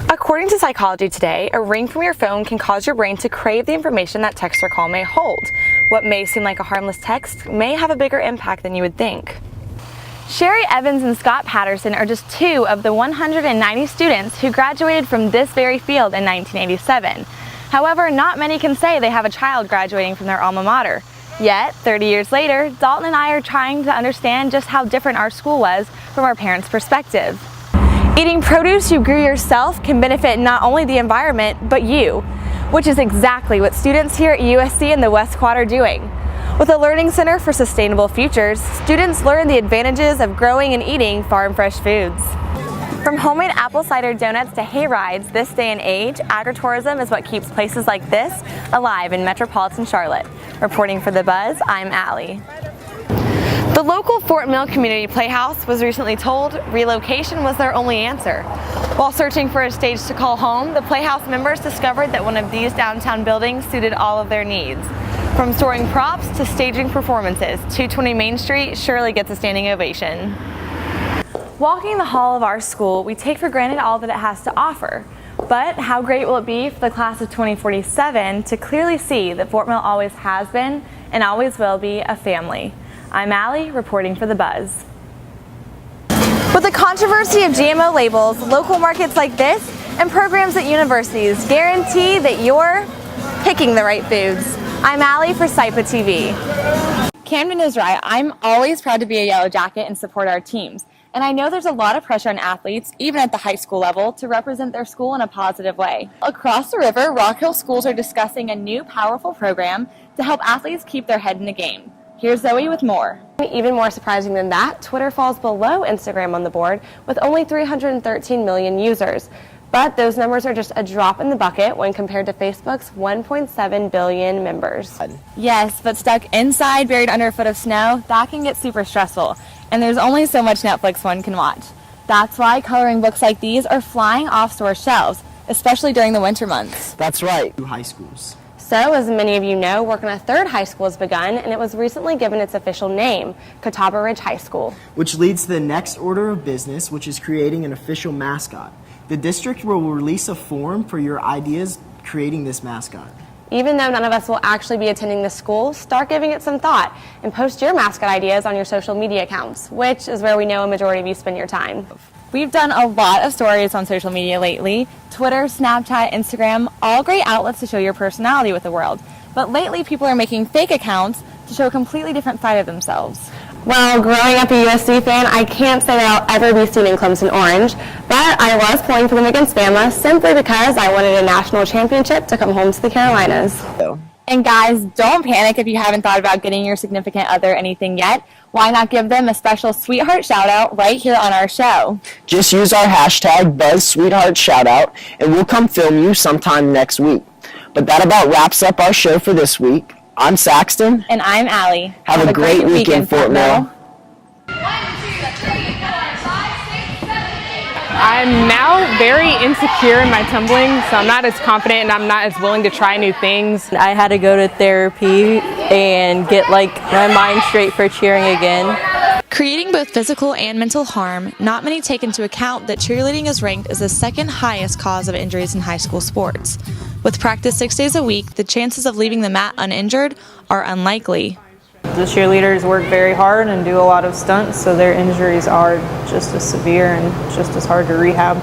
According to Psychology Today, a ring from your phone can cause your brain to crave the information that text or call may hold. What may seem like a harmless text may have a bigger impact than you would think. Sherry Evans and Scott Patterson are just two of the 190 students who graduated from this very field in 1987. However, not many can say they have a child graduating from their alma mater. Yet, 30 years later, Dalton and I are trying to understand just how different our school was from our parents' perspective. Eating produce you grew yourself can benefit not only the environment, but you, which is exactly what students here at USC and the West Quad are doing. With a Learning Center for Sustainable Futures, students learn the advantages of growing and eating farm fresh foods. From homemade apple cider donuts to hay rides, this day and age, agritourism is what keeps places like this alive in metropolitan Charlotte. Reporting for The Buzz, I'm Allie. The local Fort Mill Community Playhouse was recently told relocation was their only answer. While searching for a stage to call home, the Playhouse members discovered that one of these downtown buildings suited all of their needs. From storing props to staging performances, 220 Main Street surely gets a standing ovation. Walking the hall of our school, we take for granted all that it has to offer. But how great will it be for the class of 2047 to clearly see that Fort Mill always has been and always will be a family. I'm Allie, reporting for The Buzz. With the controversy of GMO labels, local markets like this and programs at universities guarantee that you're picking the right foods. I'm Allie for SIPA TV. Camden is right. I'm always proud to be a Yellow Jacket and support our teams. And I know there's a lot of pressure on athletes, even at the high school level, to represent their school in a positive way. Across the river, Rock Hill schools are discussing a new powerful program to help athletes keep their head in the game. Here's Zoe with more. Even more surprising than that, Twitter falls below Instagram on the board with only 313 million users. But those numbers are just a drop in the bucket when compared to Facebook's 1.7 billion members. Yes, but stuck inside, buried under a foot of snow, that can get super stressful. And there's only so much Netflix one can watch. That's why coloring books like these are flying off store shelves, especially during the winter months. That's right. High schools. So, as many of you know, work on a third high school has begun, and it was recently given its official name, Catawba Ridge High School. Which leads to the next order of business, which is creating an official mascot. The district will release a form for your ideas creating this mascot. Even though none of us will actually be attending the school, start giving it some thought and post your mascot ideas on your social media accounts, which is where we know a majority of you spend your time. We've done a lot of stories on social media lately. Twitter, Snapchat, Instagram, all great outlets to show your personality with the world. But lately people are making fake accounts to show a completely different side of themselves. Well, growing up a USC fan, I can't say that I'll ever be seen in Clemson Orange, but I was pulling for them against Bama simply because I wanted a national championship to come home to the Carolinas. And guys, don't panic if you haven't thought about getting your significant other anything yet. Why not give them a special sweetheart shout out right here on our show? Just use our hashtag BuzzSweetheartShoutout and we'll come film you sometime next week. But that about wraps up our show for this week. I'm Saxton. And I'm Allie. Have a great weekend, Fort Mill. I'm now very insecure in my tumbling, so I'm not as confident and I'm not as willing to try new things. I had to go to therapy and get my mind straight for cheering again. Creating both physical and mental harm, not many take into account that cheerleading is ranked as the second highest cause of injuries in high school sports. With practice 6 days a week, the chances of leaving the mat uninjured are unlikely. The cheerleaders work very hard and do a lot of stunts, so their injuries are just as severe and just as hard to rehab.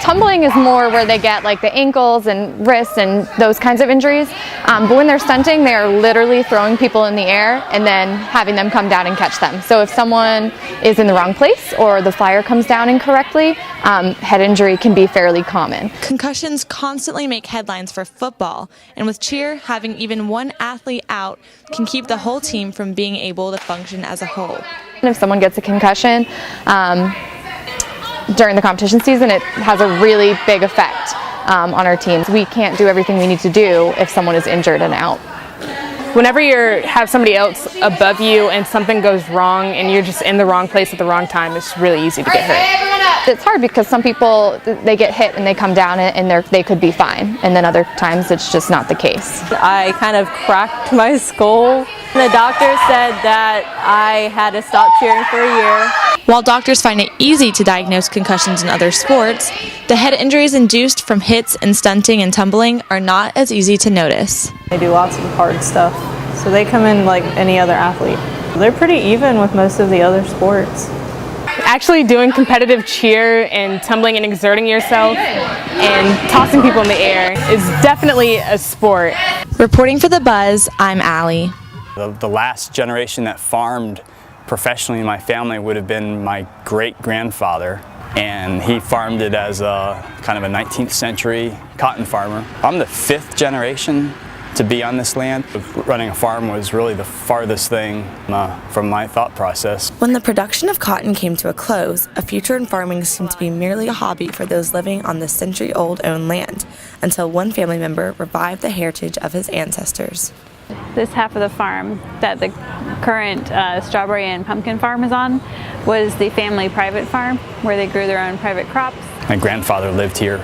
Tumbling is more where they get like the ankles and wrists and those kinds of injuries. But when they're stunting, they are literally throwing people in the air and then having them come down and catch them. So if someone is in the wrong place or the flyer comes down incorrectly, head injury can be fairly common. Concussions constantly make headlines for football, and with cheer, having even one athlete out can keep the whole team from being able to function as a whole. If someone gets a concussion, during the competition season, it has a really big effect on our teams. We can't do everything we need to do if someone is injured and out. Whenever you have somebody else above you and something goes wrong and you're just in the wrong place at the wrong time, it's really easy to get hurt. It's hard because some people, they get hit and they come down and they could be fine, and then other times it's just not the case. I kind of cracked my skull The doctor said that I had to stop cheering for a year. While doctors find it easy to diagnose concussions in other sports, the head injuries induced from hits and stunting and tumbling are not as easy to notice. They do lots of hard stuff, so they come in like any other athlete. They're pretty even with most of the other sports. Actually doing competitive cheer and tumbling and exerting yourself and tossing people in the air is definitely a sport. Reporting for The Buzz, I'm Allie. The last generation that farmed professionally in my family would have been my great-grandfather, and he farmed it as a kind of a 19th century cotton farmer. I'm the 5th generation to be on this land. Running a farm was really the farthest thing from my thought process. When the production of cotton came to a close, a future in farming seemed to be merely a hobby for those living on this century-old owned land, until one family member revived the heritage of his ancestors. This half of the farm that the current strawberry and pumpkin farm is on was the family private farm where they grew their own private crops. My grandfather lived here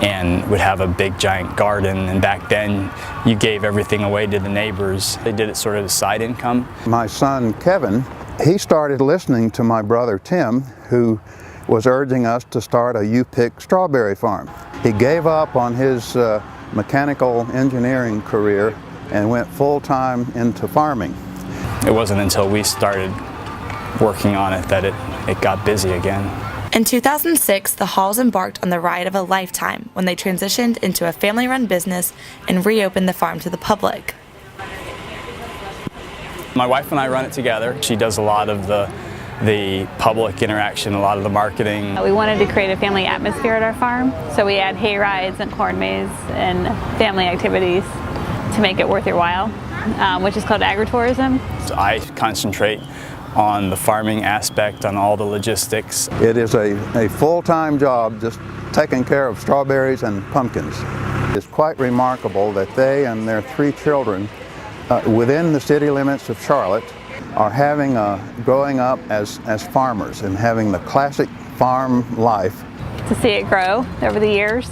and would have a big giant garden, and back then you gave everything away to the neighbors. They did it sort of as side income. My son Kevin, he started listening to my brother Tim, who was urging us to start a U-pick strawberry farm. He gave up on his mechanical engineering career and went full-time into farming. It wasn't until we started working on it that it got busy again. In 2006, the Halls embarked on the ride of a lifetime when they transitioned into a family-run business and reopened the farm to the public. My wife and I run it together. She does a lot of the public interaction, a lot of the marketing. We wanted to create a family atmosphere at our farm, so we add hay rides and corn maze and family activities to make it worth your while, which is called agritourism. So I concentrate on the farming aspect, on all the logistics. It is a full-time job just taking care of strawberries and pumpkins. It's quite remarkable that they and their 3 children within the city limits of Charlotte are growing up as farmers and having the classic farm life. To see it grow over the years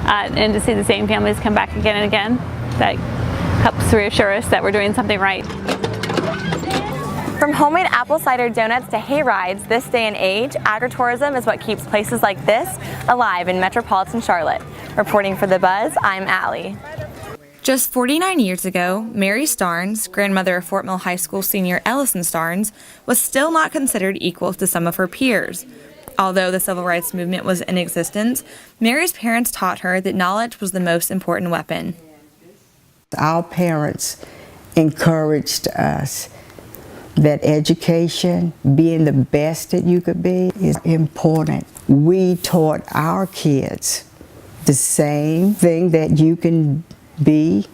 and to see the same families come back again and again, that helps reassure us that we're doing something right. From homemade apple cider donuts to hay rides, this day and age, agritourism is what keeps places like this alive in metropolitan Charlotte. Reporting for The Buzz, I'm Allie. Just 49 years ago, Mary Starnes, grandmother of Fort Mill High School senior Ellison Starnes, was still not considered equal to some of her peers. Although the civil rights movement was in existence, Mary's parents taught her that knowledge was the most important weapon. Our parents encouraged us that education, being the best that you could be, is important. We taught our kids the same thing, that you can be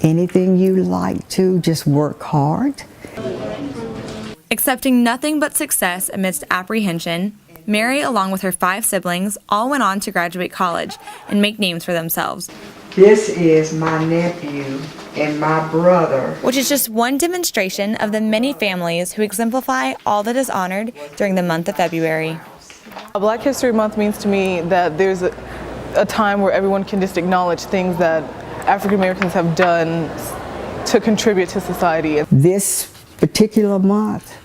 anything you like to, just work hard. Accepting nothing but success amidst apprehension, Mary, along with her 5 siblings, all went on to graduate college and make names for themselves. This is my nephew and my brother. Which is just one demonstration of the many families who exemplify all that is honored during the month of February. Black History Month means to me that there's a time where everyone can just acknowledge things that African Americans have done to contribute to society. This particular month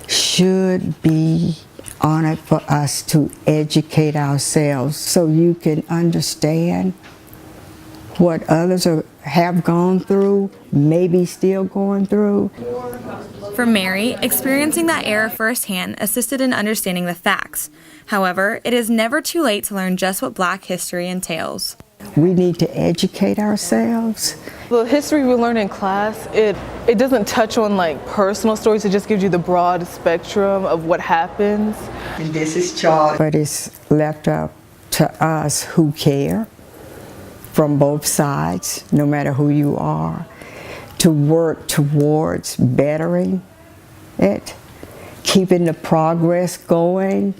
should be honored for us to educate ourselves so you can understand what others have gone through, maybe still going through. For Mary, experiencing that era firsthand assisted in understanding the facts. However, it is never too late to learn just what Black history entails. We need to educate ourselves. The history we learn in class, it doesn't touch on like personal stories, it just gives you the broad spectrum of what happens. And this is Charlie. But it's left up to us who care, from both sides, no matter who you are, to work towards bettering it, keeping the progress going.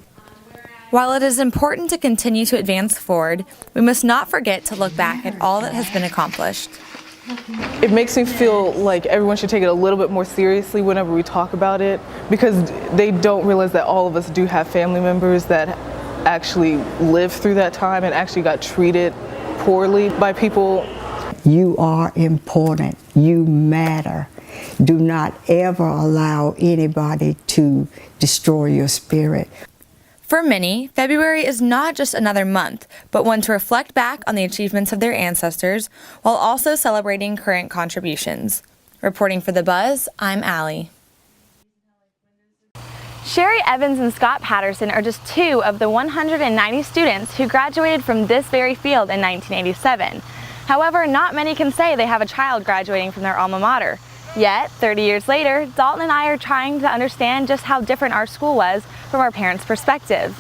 While it is important to continue to advance forward, we must not forget to look back at all that has been accomplished. It makes me feel like everyone should take it a little bit more seriously whenever we talk about it, because they don't realize that all of us do have family members that actually lived through that time and actually got treated poorly by people. You are important. You matter. Do not ever allow anybody to destroy your spirit. For many, February is not just another month, but one to reflect back on the achievements of their ancestors while also celebrating current contributions. Reporting for The Buzz, I'm Allie. Sherry Evans and Scott Patterson are just two of the 190 students who graduated from this very field in 1987. However, not many can say they have a child graduating from their alma mater. Yet, 30 years later, Dalton and I are trying to understand just how different our school was from our parents' perspective.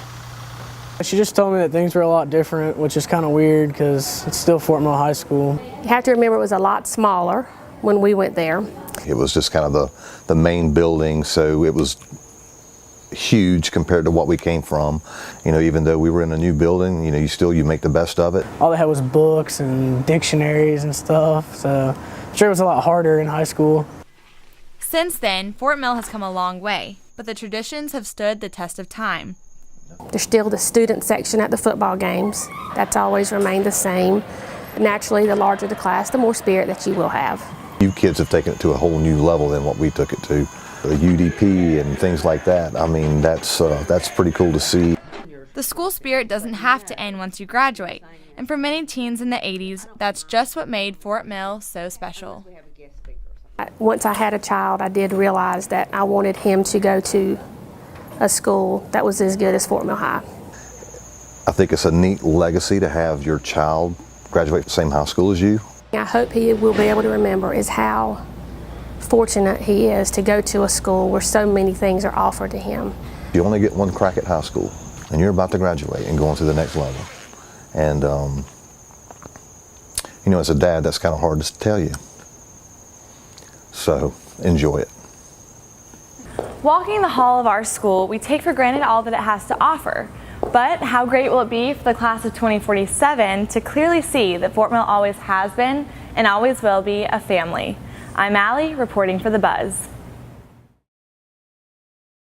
She just told me that things were a lot different, which is kind of weird because it's still Fort Mill High School. You have to remember it was a lot smaller when we went there. It was just kind of the main building, so it was huge compared to what we came from. You know, even though we were in a new building, you know, you make the best of it. All they had was books and dictionaries and stuff, so I'm sure it was a lot harder in high school. Since then, Fort Mill has come a long way, but the traditions have stood the test of time. There's still the student section at the football games. That's always remained the same. Naturally, the larger the class, the more spirit that you will have. You kids have taken it to a whole new level than what we took it to. The UDP and things like that, I mean, that's pretty cool to see. The school spirit doesn't have to end once you graduate, and for many teens in the 80s, that's just what made Fort Mill so special. Once I had a child, I did realize that I wanted him to go to a school that was as good as Fort Mill High. I think it's a neat legacy to have your child graduate the same high school as you. I hope he will be able to remember is how fortunate he is to go to a school where so many things are offered to him. You only get one crack at high school, and you're about to graduate and go on to the next level. And, you know, as a dad, that's kind of hard to tell you. So, enjoy it. Walking the hall of our school, we take for granted all that it has to offer. But how great will it be for the class of 2047 to clearly see that Fort Mill always has been and always will be a family. I'm Allie, reporting for The Buzz.